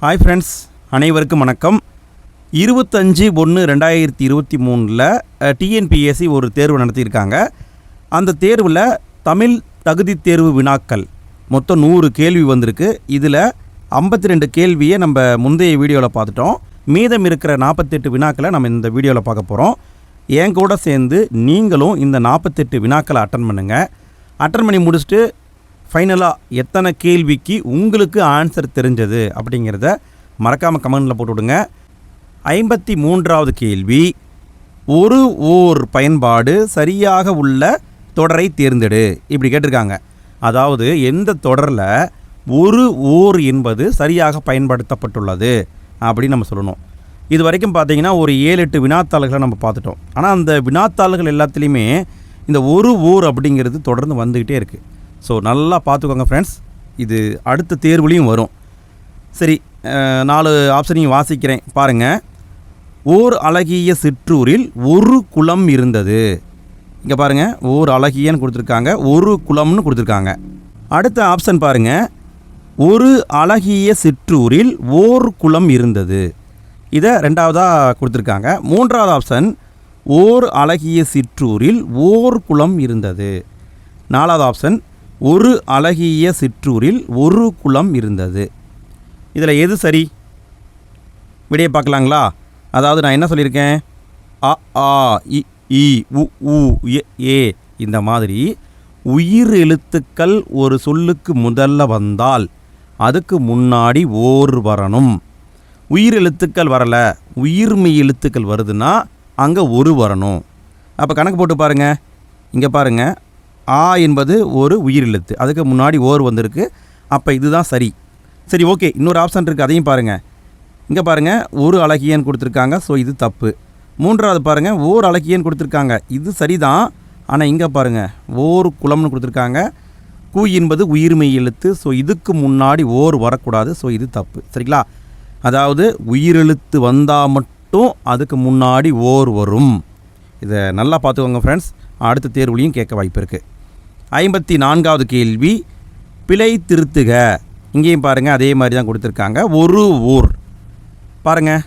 Hi friends, அனைவருக்கும் வணக்கம். 25/1/2023 TNPSC ஒரு தேர்வு நடத்தியிருக்காங்க. அந்த தேர்வில் தமிழ் தகுதி தேர்வு வினாக்கள் மொத்தம் 100 கேள்வி வந்திருக்கு. இதில் 52 கேள்வியை நம்ம முந்தைய வீடியோவில் பார்த்துட்டோம். மீதம் இருக்கிற 48 வினாக்களை நம்ம இந்த வீடியோவில் பார்க்க போகிறோம். என் கூட சேர்ந்து நீங்களும் இந்த 48 வினாக்களை அட்டன் பண்ணுங்கள். அட்டன் பண்ணி முடிச்சுட்டு ஃபைனலாக எத்தனை கேள்விக்கு உங்களுக்கு ஆன்சர் தெரிஞ்சது அப்படிங்கிறத மறக்காமல் கமெண்டில் போட்டு விடுங்க. 53வது கேள்வி, ஒரு ஓர் பயன்பாடு சரியாக உள்ள தொடரை தேர்ந்தெடு. இப்படி கேட்டிருக்காங்க. அதாவது எந்த தொடரில் ஒரு ஓர் என்பது சரியாக பயன்படுத்தப்பட்டுள்ளது அப்படின்னு நம்ம சொல்லணும். இது வரைக்கும் பார்த்திங்கன்னா ஒரு 7-8 வினாத்தாள்களை நம்ம பார்த்துட்டோம். ஆனால் அந்த வினாத்தாள்கள் எல்லாத்துலேயுமே இந்த ஒரு ஓர் அப்படிங்கிறது தொடர்ந்து வந்துக்கிட்டே இருக்குது. ஸோ நல்லா பார்த்துக்கோங்க ஃப்ரெண்ட்ஸ், இது அடுத்த தேர்வுலேயும் வரும். சரி, 4 ஆப்ஷனையும் வாசிக்கிறேன் பாருங்கள். ஓர் அழகிய சிற்றூரில் ஒரு குளம் இருந்தது. இங்கே பாருங்கள், ஓர் அழகியன்னு கொடுத்துருக்காங்க, ஒரு குளம்னு கொடுத்துருக்காங்க. அடுத்த ஆப்ஷன் பாருங்கள், ஒரு அழகிய சிற்றூரில் ஓர் குளம் இருந்தது. இதை 2வதாக கொடுத்துருக்காங்க. 3வது ஆப்ஷன், ஓர் அழகிய சிற்றூரில் ஓர் குளம் இருந்தது. 4வது ஆப்ஷன், ஒரு அழகிய சிற்றூரில் ஒரு குளம் இருந்தது. இதில் எது சரி? விடையை பார்க்கலாங்களா? அதாவது நான் என்ன சொல்லியிருக்கேன், அ ஆ இ ஈ உ ஊ ஏ இந்த மாதிரி உயிர் எழுத்துக்கள் ஒரு சொல்லுக்கு முதல்ல வந்தால் அதுக்கு முன்னாடி ஓர் வரணும். உயிர் எழுத்துக்கள் வரலை, உயிர்மெய் எழுத்துக்கள் வருதுன்னா அங்கே ஒரு வரணும். அப்போ கணக்கு போட்டு பாருங்கள். இங்கே பாருங்கள், ஆ என்பது ஒரு உயிர் எழுத்து, அதுக்கு முன்னாடி ஓர் வந்திருக்கு. அப்போ இதுதான் சரி. சரி, ஓகே. இன்னொரு ஆப்ஷன் இருக்குது, அதையும் பாருங்கள். இங்கே பாருங்கள், ஒரு அழகியன்னு கொடுத்துருக்காங்க. ஸோ இது தப்பு. 3வது பாருங்கள், ஓர் அழகியன்னு கொடுத்துருக்காங்க. இது சரிதான். ஆனால் இங்கே பாருங்கள், ஓர் குளம்னு கொடுத்துருக்காங்க. கு என்பது உயிர்மெய் எழுத்து. ஸோ இதுக்கு முன்னாடி ஓர் வரக்கூடாது. ஸோ இது தப்பு. சரிங்களா? அதாவது உயிரெழுத்து வந்தால் மட்டும் அதுக்கு முன்னாடி ஓர் வரும். இதை நல்லா பார்த்துக்கோங்க ஃப்ரெண்ட்ஸ், அடுத்த தேர்வுலையும் கேட்க வாய்ப்பு இருக்குது. 54வது கேள்வி, பிழை திருத்துக. இங்கேயும் பாருங்கள், அதே மாதிரி தான் கொடுத்துருக்காங்க. ஒரு ஊர் பாருங்கள்,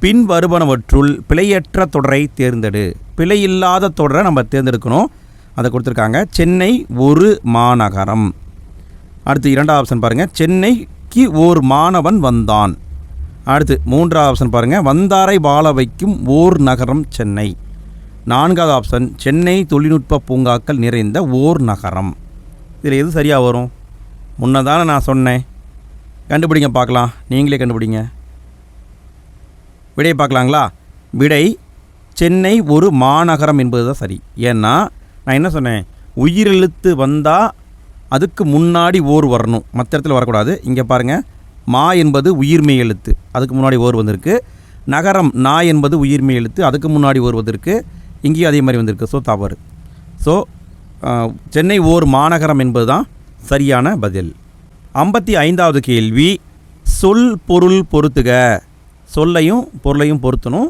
பின் வருவனவற்றுள் பிழையற்ற தொடரை தேர்ந்தெடு. பிழை இல்லாத தொடரை நம்ம தேர்ந்தெடுக்கணும். அதை கொடுத்துருக்காங்க. சென்னை ஒரு மாநகரம். அடுத்து 2வது ஆப்ஷன் பாருங்கள், சென்னைக்கு ஓர் மாணவன் வந்தான். அடுத்து 3வது ஆப்ஷன் பாருங்கள், வந்தாரை வாழ வைக்கும் ஓர் நகரம் சென்னை. 4வது ஆப்ஷன், சென்னை தொழில்நுட்ப பூங்காக்கள் நிறைந்த ஓர் நகரம். இதில் எது சரியாக வரும்? முன்னதானே நான் சொன்னேன். கண்டுபிடிங்க பார்க்கலாம். நீங்களே கண்டுபிடிங்க. விடையை பார்க்கலாங்களா? விடை சென்னை ஒரு மாநகரம் என்பது தான் சரி. ஏன்னா நான் என்ன சொன்னேன், உயிரெழுத்து வந்தால் அதுக்கு முன்னாடி ஓர் வரணும், மற்ற இடத்துல வரக்கூடாது. இங்கே பாருங்கள், மா என்பது உயிர்மெய் எழுத்து, அதுக்கு முன்னாடி ஓர் வந்திருக்கு. நகரம் நா என்பது உயிர்மெய் எழுத்து, அதுக்கு முன்னாடி ஓர் வந்திருக்கு. இங்கேயும் அதே மாதிரி வந்திருக்கு. ஸோ தவறு. ஸோ சென்னை ஓர் மாநகரம் என்பது தான் சரியான பதில். 55வது கேள்வி, சொல் பொருள் பொருத்துக. சொல்லையும் பொருளையும் பொருத்தணும்.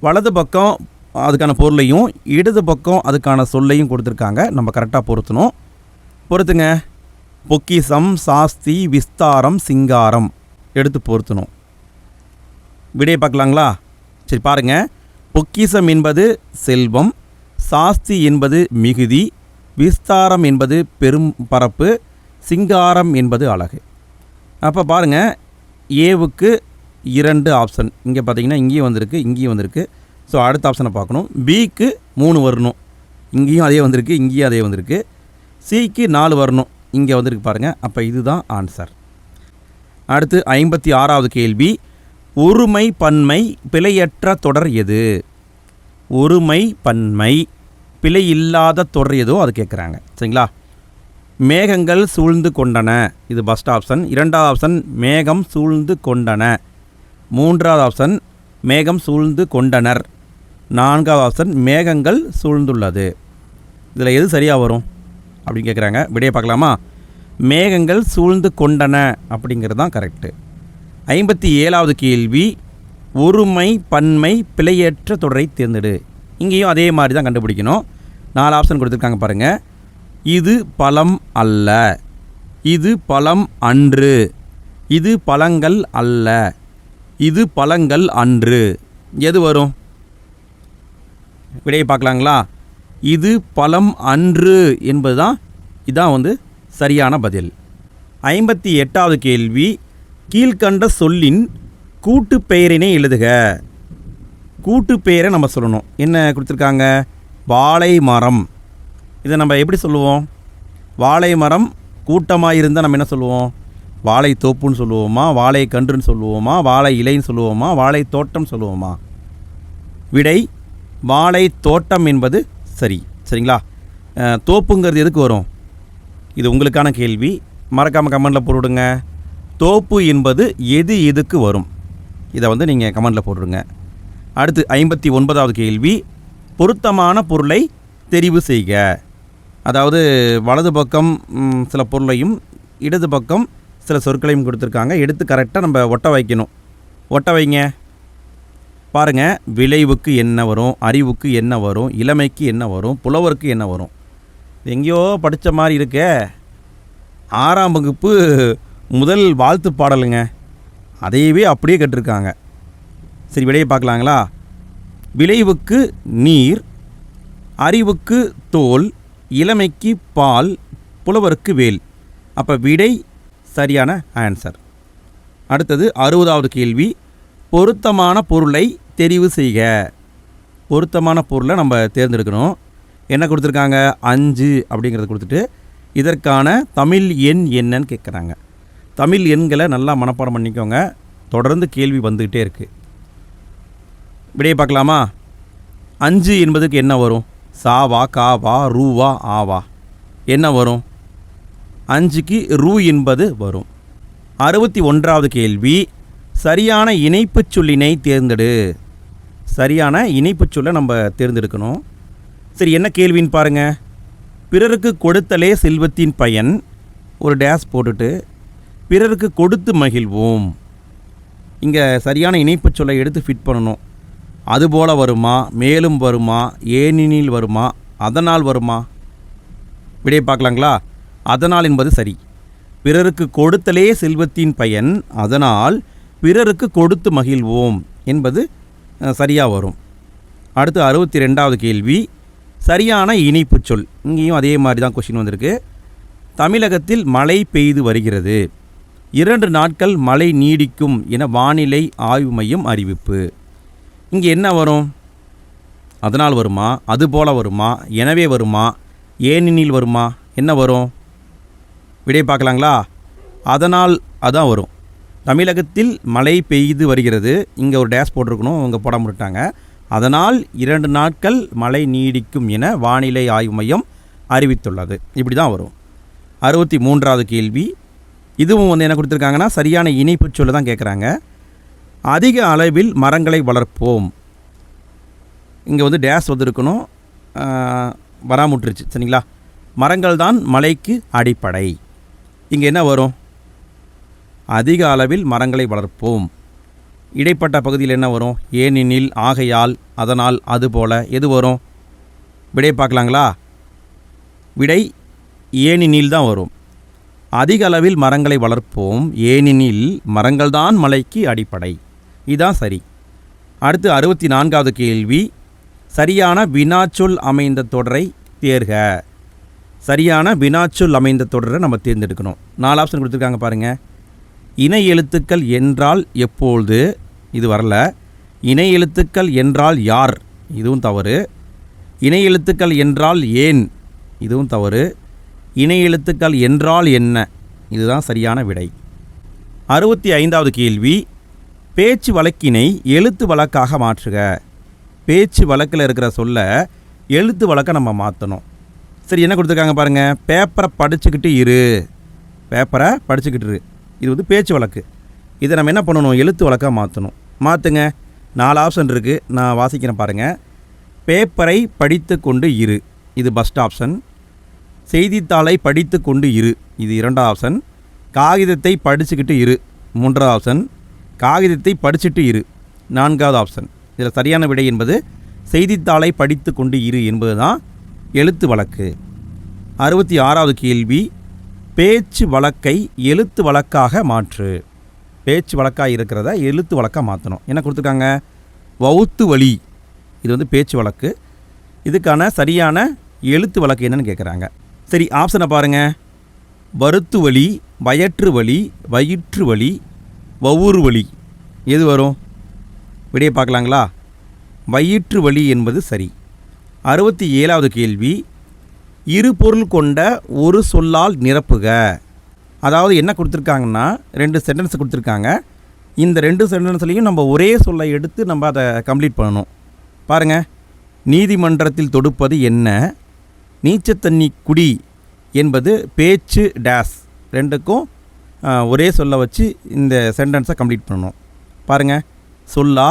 வலது பக்கம் அதுக்கான பொருளையும் இடது பக்கம் அதுக்கான சொல்லையும் கொடுத்துருக்காங்க. நம்ம கரெக்டாக பொருத்தணும். பொறுத்துங்க. பொக்கிசம், சாஸ்தி, விஸ்தாரம், சிங்காரம் எடுத்து பொருத்தணும். விடையை பார்க்கலாங்களா? சரி பாருங்கள். பொக்கிசம் என்பது செல்வம், சாஸ்தி என்பது மிகுதி, விஸ்தாரம் என்பது பெரும் பரப்பு, சிங்காரம் என்பது அழகு. அப்போ பாருங்கள், ஏவுக்கு 2 ஆப்ஷன். இங்கே பார்த்தீங்கன்னா இங்கேயும் வந்திருக்கு, இங்கேயும் வந்திருக்கு. ஸோ அடுத்த ஆப்ஷனை பார்க்கணும். பிக்கு 3 வரணும், இங்கேயும் அதே வந்திருக்கு, இங்கேயும் அதே வந்திருக்கு. சிக்கு 4 வரணும், இங்கே வந்திருக்கு பாருங்கள். அப்போ இதுதான் ஆன்சர். அடுத்து 56வது கேள்வி, ஒருமை பன்மை பிழையற்ற தொடர் எது? ஒருமை பன்மை பிழை இல்லாத தொடர் எதோ அது கேட்குறாங்க. சரிங்களா? மேகங்கள் சூழ்ந்து கொண்டன, இது ஃபஸ்ட் ஆப்ஷன். 2வது ஆப்ஷன், மேகம் சூழ்ந்து கொண்டன. 3வது ஆப்ஷன், மேகம் சூழ்ந்து கொண்டனர். 4வது ஆப்ஷன், மேகங்கள் சூழ்ந்துள்ளது. இதில் எது சரியாக வரும் அப்படின்னு கேட்குறாங்க. விடையை பார்க்கலாமா? மேகங்கள் சூழ்ந்து கொண்டன அப்படிங்கிறது தான் கரெக்டு. 57வது கேள்வி, ஒருமை பன்மை பிழையற்ற தொடரை தேர்ந்தெடு. இங்கேயும் அதே மாதிரி தான் கண்டுபிடிக்கணும். 4 ஆப்ஷன் கொடுத்துருக்காங்க பாருங்கள். இது பழம் அல்ல, இது பழம் அன்று, இது பழங்கள் அல்ல, இது பழங்கள் அன்று. எது வரும்? விடையை பார்க்கலாங்களா? இது பழம் அன்று என்பதுதான் இதான் சரியான பதில். 58வது கேள்வி, கீழ்கண்ட சொல்லின் கூட்டு பெயரினை எழுதுக. கூட்டு பெயரை நம்ம சொல்லணும். என்ன கொடுத்துருக்காங்க? வாழை மரம். இதை நம்ம எப்படி சொல்லுவோம்? வாழை மரம் கூட்டமாக இருந்தால் நம்ம என்ன சொல்லுவோம்? வாழை தோப்புன்னு சொல்லுவோமா, வாழை கன்றுன்னு சொல்லுவோமா, வாழை இலைன்னு சொல்லுவோமா, வாழை தோட்டம் சொல்லுவோமா? விடை வாழை தோட்டம் என்பது சரிங்களா? தோப்புங்கிறது எதுக்கு வரும்? இது உங்களுக்கான கேள்வி. மறக்காமல் கமெண்டில் போட்டுவிடுங்க. தோப்பு என்பது எதுக்கு வரும்? இதை நீங்கள் கமெண்டில் போட்டுடுங்க. அடுத்து 59வது கேள்வி, பொருத்தமான பொருளை தெரிவு செய்க. அதாவது வலது பக்கம் சில பொருளையும் இடது பக்கம் சில சொற்களையும் கொடுத்துருக்காங்க. எடுத்து கரெக்டாக நம்ம ஒட்ட வைக்கணும். ஒட்ட வைங்க. பாருங்கள், விளைவுக்கு என்ன வரும், அறிவுக்கு என்ன வரும், இளமைக்கு என்ன வரும், புலவருக்கு என்ன வரும்? எங்கேயோ படித்த மாதிரி இருக்கே. 6ஆம் வகுப்பு முதல் வாழ்த்து பாடலுங்க. அதையவே அப்படியே கேட்டிருக்காங்க. சரி, விடையை பார்க்கலாங்களா? விளைவுக்கு நீர், அறிவுக்கு தோல், இளமைக்கு பால், புலவருக்கு வேல். அப்போ விடை சரியான ஆன்சர். அடுத்தது 60வது கேள்வி, பொருத்தமான பொருளை தெரிவு செய்க. பொருத்தமான பொருளை நம்ம தேர்ந்தெடுக்கணும். என்ன கொடுத்துருக்காங்க? 5 அப்படிங்கிறத கொடுத்துட்டு இதற்கான தமிழ் எண் என்னன்னு கேட்குறாங்க. தமிழ் எண்களை நல்லா மனப்பாடம் பண்ணிக்கோங்க. தொடர்ந்து கேள்வி வந்துக்கிட்டே இருக்குது. விடையை பார்க்கலாமா? 5 என்பதுக்கு என்ன வரும்? சாவா, காவா, ரூவா, ஆவா? என்ன வரும்? 5க்கு ரூ என்பது வரும். 61வது கேள்வி, சரியான இணைப்புச் சொல்லினை தேர்ந்தெடு. சரியான இணைப்புச் சொல்லை நம்ம தேர்ந்தெடுக்கணும். சரி, என்ன கேள்வின்னு பாருங்கள். பிறருக்கு கொடுத்தலே செல்வத்தின் பயன். ஒரு டேஸ் போட்டுட்டு பிறருக்கு கொடுத்து மகிழ்வோம். இங்கே சரியான இணைப்புச் சொல்லை எடுத்து ஃபிட் பண்ணணும். அதுபோல் வருமா, மேலும் வருமா, ஏனெனில் வருமா, அதனால் வருமா? விடையை பார்க்கலாங்களா? அதனால் என்பது சரி. பிறருக்கு கொடுத்தலே செல்வத்தின் பயன், அதனால் பிறருக்கு கொடுத்து மகிழ்வோம் என்பது சரியாக வரும். அடுத்து 62வது கேள்வி, சரியான இணைப்புச் சொல். இங்கேயும் அதே மாதிரி தான் கொஸ்டின் வந்திருக்கு. தமிழகத்தில் மழை பெய்து வருகிறது. 2 நாட்கள் மழை நீடிக்கும் என வானிலை ஆய்வு மையம் அறிவிப்பு. இங்கே என்ன வரும்? அதனால் வருமா, அதுபோல் வருமா, எனவே வருமா, ஏனெனில் வருமா? என்ன வரும்? விடை பார்க்கலாங்களா? அதனால் அதான் வரும். தமிழகத்தில் மழை பெய்து வருகிறது. இங்கே ஒரு டேஷ் போட்டிருக்கணும், அவங்க போட முடிட்டாங்க. அதனால் 2 நாட்கள் மழை நீடிக்கும் என வானிலை ஆய்வு மையம் அறிவித்துள்ளது. இப்படி தான் வரும். 63வது கேள்வி, இதுவும் என்ன கொடுத்துருக்காங்கன்னா சரியான இணைப்பு சொல்ல தான் கேட்குறாங்க. அதிக அளவில் மரங்களை வளர்ப்போம். இங்கே டேஷ் வந்துருக்கணும், வராமுட்டுருச்சு. சரிங்களா? மரங்கள் தான் மலைக்கு அடிப்படை. இங்கே என்ன வரும்? அதிக அளவில் மரங்களை வளர்ப்போம். இடைப்பட்ட பகுதியில் என்ன வரும்? ஏனெனில், ஆகையால், அதனால், அதுபோல. எது வரும்? விடை பார்க்கலாங்களா? விடை ஏனெனில் தான் வரும். அதிக அளவில் மரங்களை வளர்ப்போம், ஏனெனில் மரங்கள் தான் மலைக்கு அடிப்படை. இதுதான் சரி. அடுத்து 64வது கேள்வி, சரியான வினாச்சொல் அமைந்த தொடரை தேர்க. சரியான வினாச்சொல் அமைந்த தொடரை நம்ம தேர்ந்தெடுக்கணும். 4 ஆப்ஷன் கொடுத்துருக்காங்க பாருங்கள். இணை எழுத்துக்கள் என்றால் எப்பொழுது? இது வரல. இணை எழுத்துக்கள் என்றால் யார்? இதுவும் தவறு. இணை எழுத்துக்கள் என்றால் ஏன்? இதுவும் தவறு. இணை எழுத்துக்கள் என்றால் என்ன? இதுதான் சரியான விடை. 65வது கேள்வி, பேச்சு வழக்கினை எழுத்து வழக்காக மாற்றுக. பேச்சு வழக்கில் இருக்கிற சொல்ல எழுத்து வழக்கை நம்ம மாற்றணும். சரி, என்ன கொடுத்துருக்காங்க பாருங்கள். பேப்பரை படிச்சுக்கிட்டு இரு. பேப்பரை படிச்சுக்கிட்டு இரு. இது பேச்சு வழக்கு. இதை நம்ம என்ன பண்ணணும்? எழுத்து வழக்காக மாற்றணும். மாற்றுங்க. 4 ஆப்ஷன் இருக்குது, நான் வாசிக்கிறேன் பாருங்கள். பேப்பரை படித்து கொண்டு இரு, இது ஃபஸ்ட் ஆப்ஷன். செய்தித்தாளை படித்து கொண்டு இரு, இது 2வது ஆப்ஷன். காகிதத்தை படிச்சுக்கிட்டு இரு, 3வது ஆப்ஷன். காகிதத்தை படிச்சுட்டு இரு, 4வது ஆப்ஷன். இதில் சரியான விடை என்பது செய்தித்தாளை படித்து கொண்டு இரு என்பது தான் எழுத்து வழக்கு. 66வது கேள்வி, பேச்சு வழக்கை எழுத்து வழக்காக மாற்று. பேச்சு வழக்காக இருக்கிறத எழுத்து வழக்காக மாற்றணும். என்ன கொடுத்துருக்காங்க? வவுத்து வழி, இது வந்து பேச்சு வழக்கு. இதுக்கான சரியான எழுத்து வழக்கு என்னன்னு கேட்குறாங்க. சரி, ஆப்ஷனை பாருங்கள். வருத்து வழி, வயற்று வழி, வயிற்று வழி, வவுறு வழி, எது வரும்? விடையை பார்க்கலாங்களா? வயிற்று வழி என்பது சரி. 67வது கேள்வி, இரு பொருள் கொண்ட ஒரு சொல்லால் நிரப்புக. அதாவது என்ன கொடுத்துருக்காங்கன்னா, 2 சென்டென்ஸ் கொடுத்துருக்காங்க. இந்த 2 சென்டென்ஸ்லையும் நம்ம ஒரே சொல்லை எடுத்து நம்ம அதை கம்ப்ளீட் பண்ணணும். பாருங்கள், நீதிமன்றத்தில் தொடுப்பது என்ன, நீச்சத்தண்ணி குடி என்பது பேச்சு டேஸ், ரெண்டுக்கும் ஒரே சொல்ல வச்சு இந்த சென்டென்ஸை கம்ப்ளீட் பண்ணணும். பாருங்கள், சொல்லா,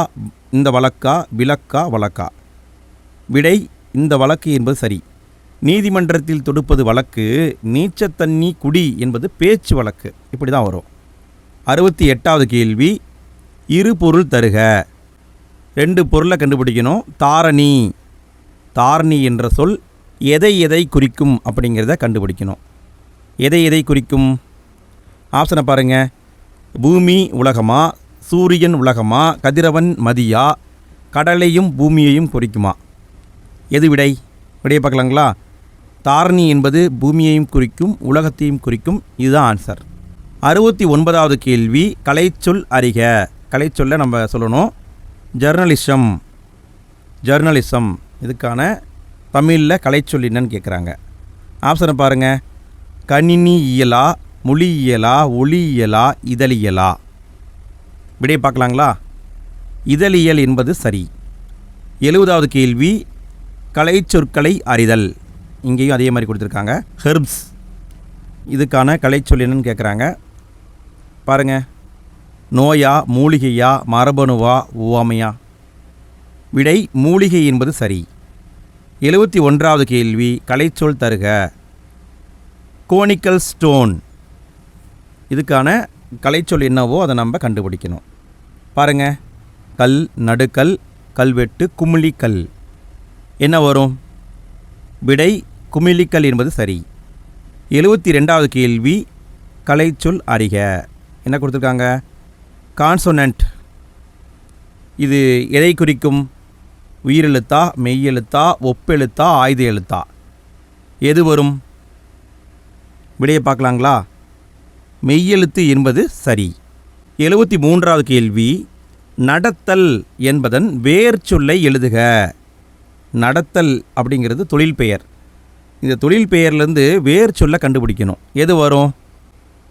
இந்த வழக்கா, விளக்கா, வழக்கா. விடை இந்த வழக்கு என்பது சரி. நீதிமன்றத்தில் தொடுப்பது வழக்கு, நீச்சத்தண்ணி குடி என்பது பேச்சு வழக்கு. இப்படி தான் வரும். 68வது கேள்வி, இரு பொருள் தருக. 2 பொருளை கண்டுபிடிக்கணும். தாரணி, தாரணி என்ற சொல் எதை எதை குறிக்கும் அப்படிங்கிறத கண்டுபிடிக்கணும். எதை எதை குறிக்கும்? ஆப்ஷனை பாருங்கள். பூமி உலகமா, சூரியன் உலகமா, கதிரவன் மதியா, கடலையும் பூமியையும் குறிக்குமா? எது விடை? விடையை பார்க்கலாங்களா? தாரணி என்பது பூமியையும் குறிக்கும், உலகத்தையும் குறிக்கும். இதுதான் ஆன்சர். 69வது கேள்வி, கலைச்சொல் அறிக. கலைச்சொல்லை நம்ம சொல்லணும். ஜர்னலிசம், ஜர்னலிசம், இதுக்கான தமிழில் கலைச்சொல் என்னன்னு கேட்குறாங்க. ஆப்ஷனை பாருங்கள். கணினி இயலா, மொழியியலா, ஒளியியலா, இதழியலா. விடையை பார்க்கலாங்களா? இதழியல் என்பது சரி. 70வது கேள்வி, கலைச்சொற்களை அறிதல். இங்கேயும் அதே மாதிரி கொடுத்துருக்காங்க. ஹெர்ப்ஸ், இதுக்கான கலைச்சொல் என்னன்னு கேட்குறாங்க. பாருங்கள், நோயா, மூலிகையா, மரபணுவா, உவமையா? விடை மூலிகை என்பது சரி. 71வது கேள்வி, கலைச்சொல் தருக. கோனிக்கல் ஸ்டோன், இதுக்கான கலைச்சொல் என்னவோ அதை நம்ம கண்டுபிடிக்கணும். பாருங்கள், கல், நடுக்கல், கல்வெட்டு, குமிழிக்கல், என்ன வரும்? விடை குமிழிக்கல் என்பது சரி. 72வது கேள்வி, கலைச்சொல் அறிக. என்ன கொடுத்துருக்காங்க? கான்சோனன்ட், இது எதை குறிக்கும்? உயிரெழுத்தா, மெய்யெழுத்தா, ஒப்பெழுத்தா, ஆயுத எழுத்தா? எது வரும்? விடையை பார்க்கலாங்களா? மெய்யெழுத்து என்பது சரி. 73வது கேள்வி, நடத்தல் என்பதன் வேர் சொல்லை எழுதுக. நடத்தல் அப்படிங்கிறது தொழில் பெயர். இந்த தொழில் பெயர்லேருந்து வேர் சொல்லை கண்டுபிடிக்கணும். எது வரும்?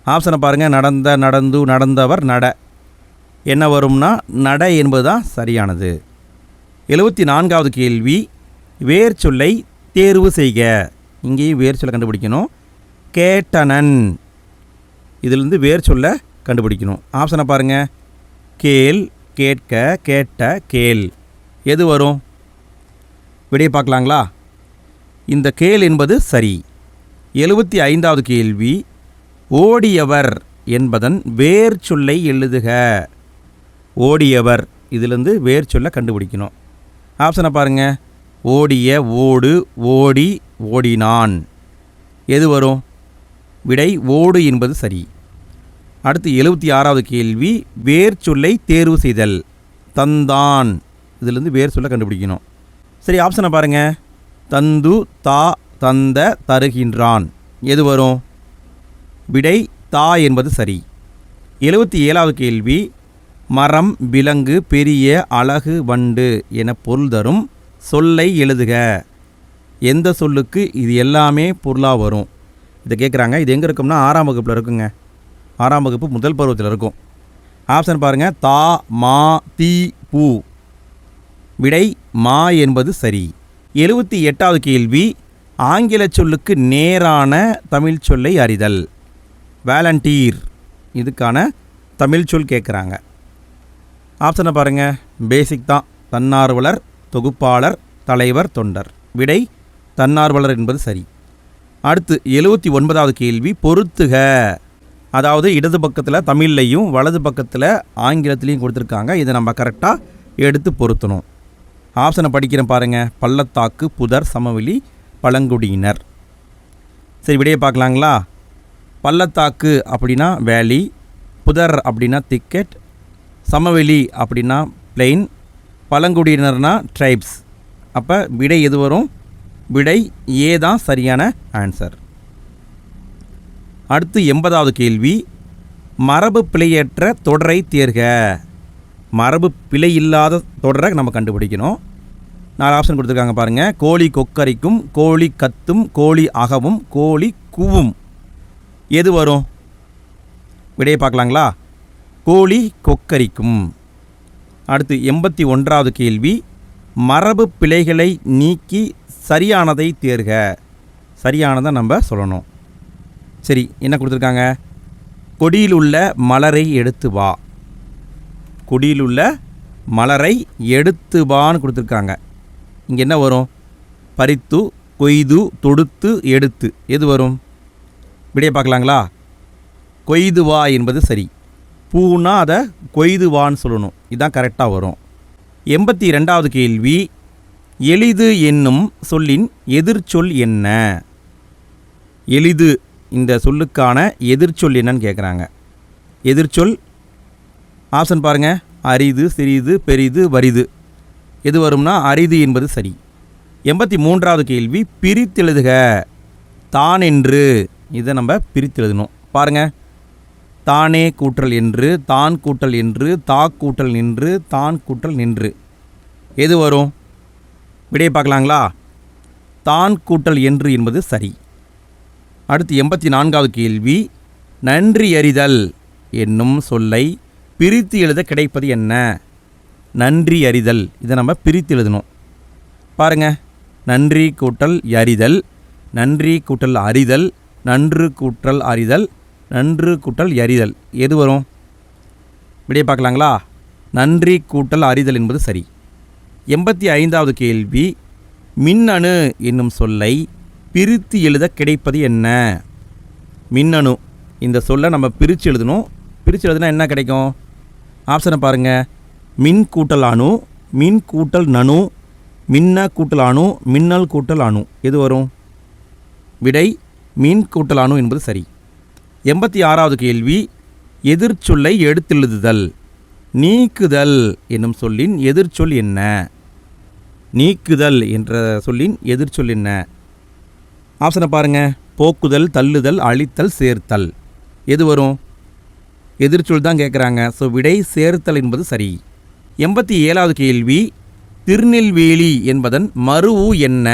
ஆப்ஷனை பாருங்கள். நடந்த, நடந்து, நடந்தவர், நட. என்ன வரும்னா நட என்பது தான் சரியானது. 74வது கேள்வி, வேர் சொல்லை தேர்வு செய்க. இங்கேயும் வேர் சொல்லை கண்டுபிடிக்கணும். கேட்டனன், இதிலிருந்து வேர் சொல்லை கண்டுபிடிக்கணும். ஆப்ஷனை பாருங்கள். கேள், கேட்க, கேட்ட, கேள், எது வரும்? விடையை பார்க்கலாங்களா? இந்த கேள் என்பது சரி. 75வது கேள்வி, ஓடியவர் என்பதன் வேர் சொல்லை எழுதுக. ஓடியவர், இதிலிருந்து வேர் சொல்லை கண்டுபிடிக்கணும். ஆப்ஷனை பாருங்கள். ஓடிய, ஓடு, ஓடி, ஓடினான், எது வரும்? விடை ஓடு என்பது சரி. அடுத்து 76வது கேள்வி, வேர் சொல்லை தேர்வு செய்தல். தந்தான், இதிலிருந்து வேர் சொல்லை கண்டுபிடிக்கணும். சரி, ஆப்ஷனை பாருங்கள். தந்து, தா, தந்த, தருகின்றான், எது வரும்? விடை தா என்பது சரி. 77வது கேள்வி, மரம், விலங்கு, பெரிய, அழகு, வண்டு என பொருள் தரும் சொல்லை எழுதுக. எந்த சொல்லுக்கு இது எல்லாமே பொருளாக வரும்? இதை கேட்குறாங்க. இது எங்கே இருக்கும்னா 6ஆம் வகுப்பில் இருக்குங்க. 6ஆம் வகுப்பு முதல் பருவத்தில் இருக்கும். ஆப்ஷன் பாருங்கள். தா, மா, தீ, பூ. விடை மா என்பது சரி. 78வது கேள்வி, ஆங்கில சொல்லுக்கு நேரான தமிழ் சொல்லை அறிதல். வாலண்டீர், இதுக்கான தமிழ் சொல் கேட்குறாங்க. ஆப்ஷனை பாருங்கள். பேசிக் தான். தன்னார்வலர், தொகுப்பாளர், தலைவர், தொண்டர். விடை தன்னார்வலர் என்பது சரி. அடுத்து 79வது கேள்வி, பொருத்துக. அதாவது இடது பக்கத்தில் தமிழ்லையும் வலது பக்கத்தில் ஆங்கிலத்திலையும் கொடுத்துருக்காங்க. இதை நம்ம கரெக்டாக எடுத்து பொருத்தணும். ஆப்ஷனை படிக்கிறேன் பாருங்கள். பள்ளத்தாக்கு, புதர், சமவெளி, பழங்குடியினர். சரி, விடையை பார்க்கலாங்களா? பள்ளத்தாக்கு அப்படின்னா வேலி, புதர் அப்படின்னா திக்கெட், சமவெளி அப்படின்னா பிளெயின், பழங்குடியினர்னா ட்ரைப்ஸ். அப்போ விடை எது வரும்? விடை ஏ தான் சரியான ஆன்சர். அடுத்து 80வது கேள்வி, மரபு பிழையற்ற தொடரை தேர்க. மரபு பிழை இல்லாத தொடரை நம்ம கண்டுபிடிக்கணும். 4 ஆப்ஷன் கொடுத்துருக்காங்க பாருங்கள். கோழி கொக்கரிக்கும், கோழி கத்தும், கோழி அகவும், கோழி கூவும். எது வரும்? விடையை பார்க்கலாங்களா? கோழி கொக்கரிக்கும். அடுத்து 81வது கேள்வி, மரபு பிழைகளை நீக்கி சரியானதை தேர்க. சரியானதை நம்ம சொல்லணும். சரி, என்ன கொடுத்துருக்காங்க? கொடியில் உள்ள மலரை எடுத்து வா. கொடியில் உள்ள மலரை எடுத்து வான்னு கொடுத்துருக்காங்க. இங்கே என்ன வரும்? பறித்து, கொய்து, தொடுத்து, எடுத்து. எது வரும்? விடையை பார்க்கலாங்களா? கொய்து வா என்பது சரி. பூனா அதை கொய்து வான்னு சொல்லணும். இதுதான் கரெக்டாக வரும். 82வது கேள்வி, எளிது என்னும் சொல்லின் எதிர்ச்சொல் என்ன? எளிது இந்த சொல்லுக்கான எதிர்ச்சொல் என்னன்னு கேட்குறாங்க. எதிர்ச்சொல் ஆப்ஷன் பாருங்கள். அரிது, சிறிது, பெரிது, வரிது. எது வரும்னா அரிது என்பது சரி. 83வது கேள்வி, பிரித்தெழுதுக. தான் என்று, இதை நம்ம பிரித்தெழுதணும். பாருங்கள். தானே கூட்டல் என்று, தான் கூட்டல் என்று, தா கூட்டல் நின்று, தான் கூட்டல் நின்று. எது வரும்? விடையை பார்க்கலாங்களா? தான் கூட்டல் என்று என்பது சரி. அடுத்து 84வது கேள்வி, நன்றி அறிதல் என்னும் சொல்லை பிரித்து எழுத கிடைப்பது என்ன? நன்றி அறிதல், இதை நம்ம பிரித்து எழுதணும். பாருங்கள். நன்றி கூட்டல் அறிதல், நன்றி கூட்டல் அறிதல், நன்று கூட்டல் அறிதல், நன்று கூட்டல் அறிதல். எது வரும்? விடையை பார்க்கலாங்களா? நன்றி கூட்டல் அறிதல் என்பது சரி. 85வது கேள்வி, மின்னணு என்னும் சொல்லை பிரித்து எழுத கிடைப்பது என்ன? மின்னணு இந்த சொல்லை நம்ம பிரித்து எழுதணும். பிரித்து எழுதுனா என்ன கிடைக்கும்? ஆப்ஷனை பாருங்கள். மின் கூட்டல் அணு, மின் கூட்டல் நணு, மின்ன கூட்டல் அணு, மின்னல் கூட்டல் அணு. எது வரும்? விடை மின் கூட்டல் அணு என்பது சரி. 86வது கேள்வி, எதிர்ச்சொல்லை எடுத்தெழுதுதல். நீக்குதல் என்னும் சொல்லின் எதிர்ச்சொல் என்ன? நீக்குதல் என்ற சொல்லின் எதிர்ச்சொல் என்ன? ஆப்ஷனை பாருங்கள். போக்குதல், தள்ளுதல், அழித்தல், சேர்த்தல். எது வரும்? எதிர்ச்சொல் தான் கேட்குறாங்க. ஸோ விடை சேர்த்தல் என்பது சரி. 87வது கேள்வி, திருநெல்வேலி என்பதன் மருவு என்ன?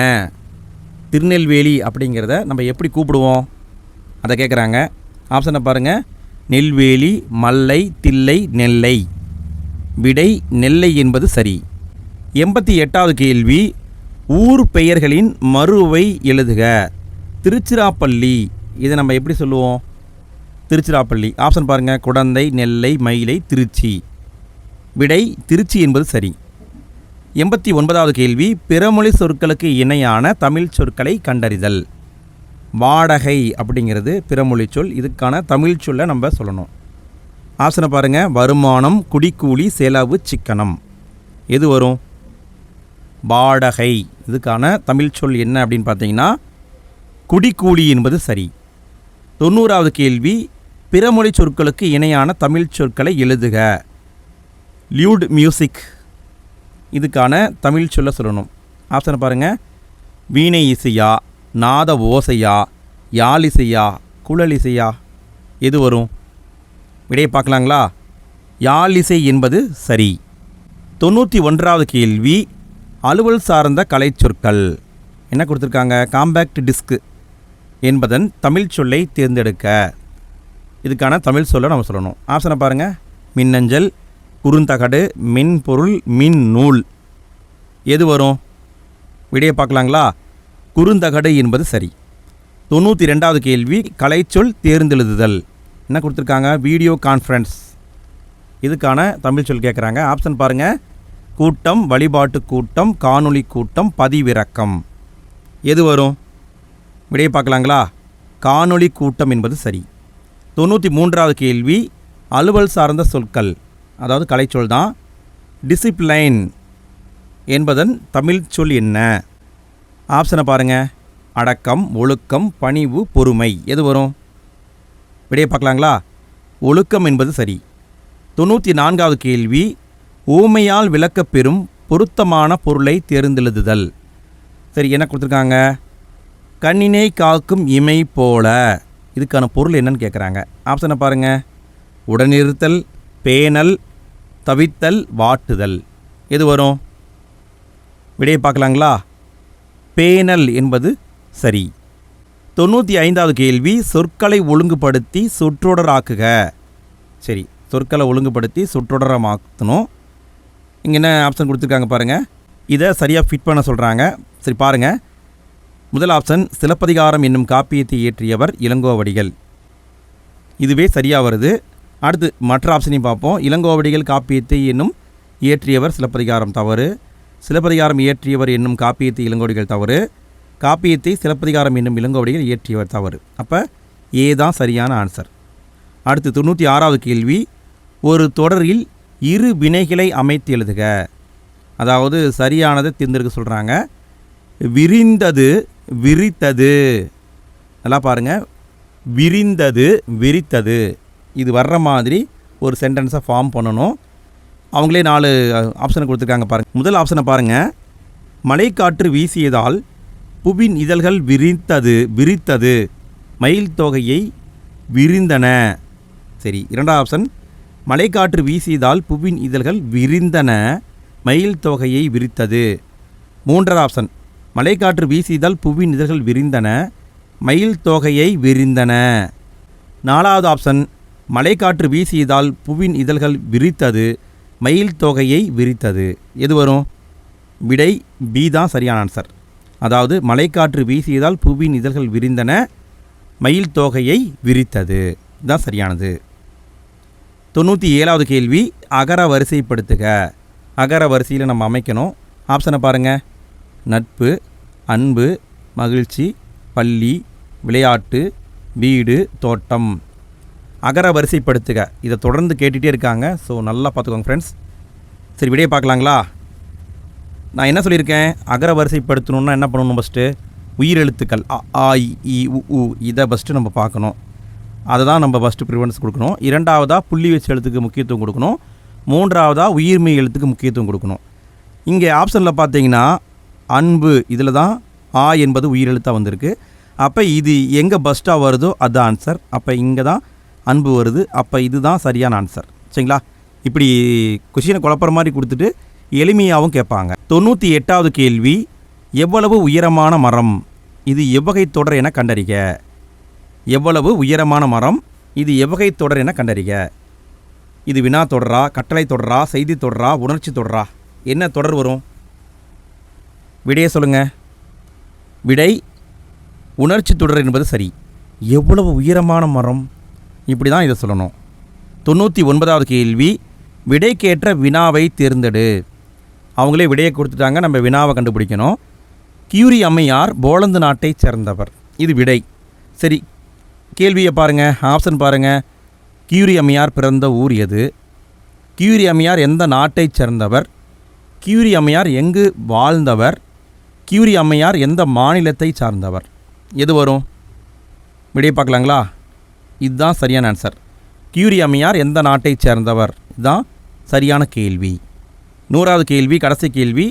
திருநெல்வேலி அப்படிங்கிறத நம்ம எப்படி கூப்பிடுவோம்? அதை கேட்குறாங்க. ஆப்ஷனை பாருங்கள். நெல்வேலி, மல்லை, தில்லை, நெல்லை. விடை நெல்லை என்பது சரி. 88வது கேள்வி, ஊர் பெயர்களின் மருவை எழுதுக. திருச்சிராப்பள்ளி, இதை நம்ம எப்படி சொல்லுவோம்? திருச்சிராப்பள்ளி. ஆப்ஷன் பாருங்கள். குடந்தை, நெல்லை, மயிலை, திருச்சி. விடை திருச்சி என்பது சரி. 89வது கேள்வி, பிறமொழி சொற்களுக்கு இணையான தமிழ் சொற்களை கண்டறிதல். வாடகை அப்படிங்கிறது பிறமொழி சொல். இதுக்கான தமிழ் சொல்லை நம்ம சொல்லணும். ஆப்ஷனை பாருங்கள். வருமானம், குடிக்கூலி, செலவு, சிக்கனம். எது வரும்? வாடகை. இதுக்கான தமிழ் சொல் என்ன அப்படின்னு பார்த்தீங்கன்னா குடிக்கூலி என்பது சரி. 90வது கேள்வி, பிறமொழி சொற்களுக்கு இணையான தமிழ் சொற்களை எழுதுக. லியூட் மியூசிக், இதுக்கான தமிழ் சொல்ல சொல்லணும். ஆப்ஷனை பாருங்கள். வீணை இசையா, நாத ஓசையா, யாழ் இசையா, குழல் இசையா. எது வரும்? விடையை பார்க்கலாங்களா? யாழ் இசை என்பது சரி. 91வது கேள்வி, அலுவல் சார்ந்த கலைச்சொற்கள். என்ன கொடுத்துருக்காங்க? காம்பேக்ட் டிஸ்க் என்பதன் தமிழ் சொல்லை தேர்ந்தெடுக்க. இதுக்கான தமிழ் சொல்லை நம்ம சொல்லணும். ஆப்ஷனை பாருங்கள். மின்னஞ்சல், குறுந்தகடு, மின்பொருள், மின் நூல். எது வரும்? விடையை பார்க்கலாங்களா? குறுந்தகடு என்பது சரி. 92வது கேள்வி, கலைச்சொல் தேர்ந்தெழுதுதல். என்ன கொடுத்துருக்காங்க? Video conference. இதுக்கான தமிழ் சொல் கேட்குறாங்க. ஆப்ஷன் பாருங்கள். கூட்டம், வழிபாட்டு கூட்டம், காணொளி கூட்டம், பதிவிறக்கம். எது வரும்? விடையை பார்க்கலாங்களா? காணொளி கூட்டம் என்பது சரி. 93வது கேள்வி, அலுவல் சார்ந்த சொற்கள், அதாவது கலைச்சொல் தான். டிசிப்ளைன் என்பதன் தமிழ் சொல் என்ன? ஆப்ஷனை பாருங்கள். அடக்கம், ஒழுக்கம், பணிவு, பொறுமை. எது வரும்? விடையை பார்க்கலாங்களா? ஒழுக்கம் என்பது சரி. 94வது கேள்வி, ஊமையால் விளக்கப்பெறும் பொருத்தமான பொருளை தேர்ந்தெழுதுதல். சரி, என்ன கொடுத்துருக்காங்க? கண்ணினை காக்கும் இமை போல. இதுக்கான பொருள் என்னன்னு கேட்குறாங்க. ஆப்ஷனை பாருங்கள். உடனிருத்தல், பேணல், தவித்தல், வாட்டுதல். எது வரும்? விடையை பார்க்கலாங்களா? பேணல் என்பது சரி. 95வது கேள்வி, சொற்களை ஒழுங்குபடுத்தி சொற்றொடராக்குக. சரி, சொற்களை ஒழுங்குபடுத்தி சொற்றொடரமாக்கணும். இங்கே என்ன ஆப்ஷன் கொடுத்துருக்காங்க பாருங்கள். இதை சரியாக ஃபிட் பண்ண சொல்கிறாங்க. சரி பாருங்கள். முதல் ஆப்ஷன், சிலப்பதிகாரம் என்னும் காப்பியத்தை இயற்றியவர் இளங்கோவடிகள். இதுவே சரியாக வருது. அடுத்து மற்ற ஆப்ஷனையும் பார்ப்போம். இளங்கோவடிகள் காப்பியத்தை என்னும் இயற்றியவர் சிலப்பதிகாரம் தவறு. சிலப்பதிகாரம் இயற்றியவர் என்னும் காப்பியத்தை இளங்கோவடிகள் தவறு. காப்பியத்தை சிலப்பதிகாரம் என்னும் இளங்கோவடிகள் இயற்றியவர் தவறு. அப்போ ஏ தான் சரியான ஆன்சர். அடுத்து 96வது கேள்வி, ஒரு தொடரில் இரு வினைகளை அமைத்து எழுதுக. அதாவது சரியானதை தேர்ந்தெடுக்க சொல்கிறாங்க. விரிந்தது, விரித்தது. நல்லா பாருங்கள். விரிந்தது, விரித்தது. இது வர்ற மாதிரி ஒரு சென்டென்ஸை ஃபார்ம் பண்ணணும். அவங்களே 4 ஆப்ஷனை கொடுத்துருக்காங்க பாருங்கள். முதல் ஆப்ஷனை பாருங்கள். மழைக்காற்று வீசியதால் புவின் இதழ்கள் விரித்தது, மயில் தொகையை விரிந்தன. சரி. இரண்டாவது ஆப்ஷன், மழைக்காற்று வீசியதால் புவின் இதழ்கள் விரிந்தன, மயில் தொகையை விரித்தது. மூன்றாவது ஆப்ஷன், மழைக்காற்று வீசியதால் புவின் இதழ்கள் விரிந்தன, மயில் தொகையை விரிந்தன. நாலாவது ஆப்ஷன், மழைக்காற்று வீசியதால் புவின் இதழ்கள் விரித்தது, மயில் தொகையை விரித்தது. எது வரும்? விடை பி தான் சரியான ஆன்சர். அதாவது மழைக்காற்று வீசியதால் புவியின் இதழ்கள் விரிந்தன, மயில் தொகையை விரித்தது தான் சரியானது. 97வது கேள்வி, அகர வரிசைப்படுத்துக. அகர வரிசையில் நம்ம அமைக்கணும். ஆப்ஷனை பாருங்கள். நட்பு, அன்பு, மகிழ்ச்சி, பள்ளி, விளையாட்டு, வீடு, தோட்டம். அகர வரிசைப்படுத்துக. இதை தொடர்ந்து கேட்டுகிட்டே இருக்காங்க. ஸோ நல்லா பார்த்துக்கோங்க ஃப்ரெண்ட்ஸ். சரி, விடையை பார்க்கலாங்களா? நான் என்ன சொல்லியிருக்கேன்? அகர வரிசைப்படுத்தணுன்னா என்ன பண்ணணும்? ஃபஸ்ட்டு உயிரெழுத்துக்கள் அ, ஆ, இ, உ, இதை ஃபஸ்ட்டு நம்ம பார்க்கணும். அதை தான் நம்ம ஃபஸ்ட்டு ப்ரிஃபரன்ஸ் கொடுக்கணும். இரண்டாவதாக புள்ளி வச்ச எழுத்துக்கு முக்கியத்துவம் கொடுக்கணும். மூன்றாவதாக உயிர்மெய் எழுத்துக்கு முக்கியத்துவம் கொடுக்கணும். இங்கே ஆப்ஷனில் பார்த்தீங்கன்னா அன்பு, இதில் தான் ஆ என்பது உயிரெழுத்தாக வந்திருக்கு. அப்போ இது எங்கே ஃபஸ்ட்டாக வருதோ அதுதான் ஆன்சர். அப்போ இங்கே தான் அன்பு வருது. அப்போ இதுதான் சரியான ஆன்சர். சரிங்களா? இப்படி கொஷினை குழப்பற மாதிரி கொடுத்துட்டு எளிமையாகவும் கேட்பாங்க. 98வது கேள்வி, எவ்வளவு உயரமான மரம்? இது எவ்வகை தொடர் என கண்டறிக. எவ்வளவு உயரமான மரம்? இது எவ்வகை தொடர் என கண்டறிக. இது வினா தொடரா, கட்டளை தொடரா, செய்தி தொடரா, உணர்ச்சி தொடரா? என்ன தொடர் வரும்? விடையை சொல்லுங்கள். விடை உணர்ச்சி தொடர் என்பது சரி. எவ்வளவு உயரமான மரம்? இப்படி தான் இதை சொல்லணும். 99வது கேள்வி, விடைக்கேற்ற வினாவை தேர்ந்தெடு. அவங்களே விடையை கொடுத்துட்டாங்க, நம்ம வினாவை கண்டுபிடிக்கணும். கியூரி அம்மையார் போலந்து நாட்டைச் சேர்ந்தவர். இது விடை. சரி, கேள்வியை பாருங்கள். ஆப்ஷன் பாருங்கள். கியூரி அம்மையார் பிறந்த ஊர் எது? கியூரி அம்மையார் எந்த நாட்டைச் சேர்ந்தவர்? கியூரி அம்மையார் எங்கு வாழ்ந்தவர்? கியூரி அம்மையார் எந்த மாநிலத்தை சார்ந்தவர்? எது வரும்? விடையை பார்க்கலாங்களா? இதுதான் சரியான ஆன்சர். கியூரி அம்மையார் எந்த நாட்டைச் சேர்ந்தவர்? இதுதான் சரியான கேள்வி. 100வது கேள்வி, கடைசி கேள்வி.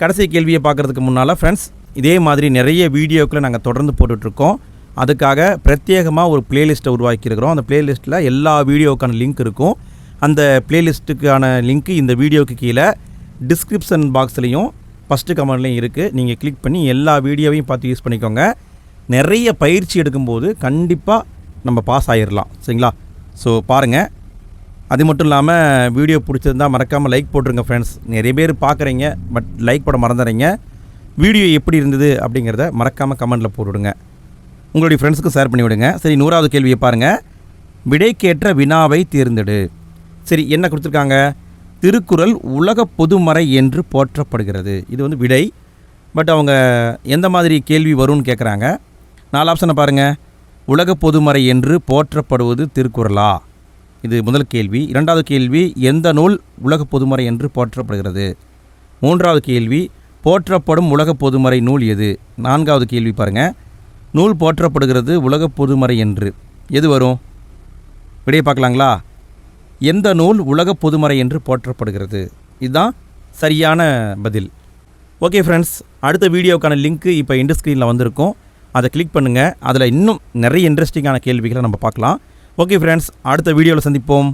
கடைசி கேள்வியை பார்க்குறதுக்கு முன்னால் ஃப்ரெண்ட்ஸ், இதே மாதிரி நிறைய வீடியோக்களை நாங்கள் தொடர்ந்து போட்டுட்ருக்கோம். அதுக்காக பிரத்யேகமாக ஒரு பிளேலிஸ்ட்டை உருவாக்கியிருக்கிறோம். அந்த பிளேலிஸ்ட்டில் எல்லா வீடியோவுக்கான லிங்க் இருக்கும். அந்த பிளேலிஸ்ட்டுக்கான லிங்க்கு இந்த வீடியோவுக்கு கீழே டிஸ்கிரிப்ஷன் பாக்ஸ்லேயும் ஃபஸ்ட்டு கமெண்ட்லேயும் இருக்குது. நீங்கள் கிளிக் பண்ணி எல்லா வீடியோவையும் பார்த்து யூஸ் பண்ணிக்கோங்க. நிறைய பயிற்சி எடுக்கும்போது கண்டிப்பாக நம்ம பாஸ் ஆகிடலாம். சரிங்களா? ஸோ பாருங்கள். அது மட்டும் இல்லாமல் வீடியோ பிடிச்சிருந்தால் மறக்காமல் லைக் போட்டுருங்க ஃப்ரெண்ட்ஸ். நிறைய பேர் பார்க்குறீங்க, பட் லைக் போட மறந்துடுறீங்க. வீடியோ எப்படி இருந்தது அப்படிங்கிறத மறக்காமல் கமெண்ட்டில் போட்டுவிடுங்க. உங்களுடைய ஃப்ரெண்ட்ஸுக்கும் ஷேர் பண்ணிவிடுங்க. சரி, 100வது கேள்வியை பாருங்கள். விடைக்கேற்ற வினாவை தேர்ந்தெடு. சரி, என்ன கொடுத்துருக்காங்க? திருக்குறள் உலக பொதுமறை என்று போற்றப்படுகிறது. இது வந்து விடை. பட் அவங்க எந்த மாதிரி கேள்வி வரும்னு கேட்குறாங்க. 4 ஆப்ஷனை பாருங்கள். உலக பொதுமறை என்று போற்றப்படுவது திருக்குறளா? இது முதல் கேள்வி. 2வது கேள்வி, எந்த நூல் உலக பொதுமறை என்று போற்றப்படுகிறது? 3வது கேள்வி, போற்றப்படும் உலக பொதுமறை நூல் எது? 4வது கேள்வி பாருங்கள். நூல் போற்றப்படுகிறது உலக பொதுமறை என்று. எது வரும்? விடையை பார்க்கலாங்களா? எந்த நூல் உலக பொதுமறை என்று போற்றப்படுகிறது? இதுதான் சரியான பதில். ஓகே ஃப்ரெண்ட்ஸ், அடுத்த வீடியோக்கான லிங்க்கு இப்போ எண்ட் ஸ்க்ரீனில் வந்திருக்கும். அதை கிளிக் பண்ணுங்கள். அதில் இன்னும் நிறைய இன்ட்ரெஸ்டிங்கான கேள்விகளை நம்ம பார்க்கலாம். ஓகே ஃப்ரெண்ட்ஸ், அடுத்த வீடியோவில் சந்திப்போம்.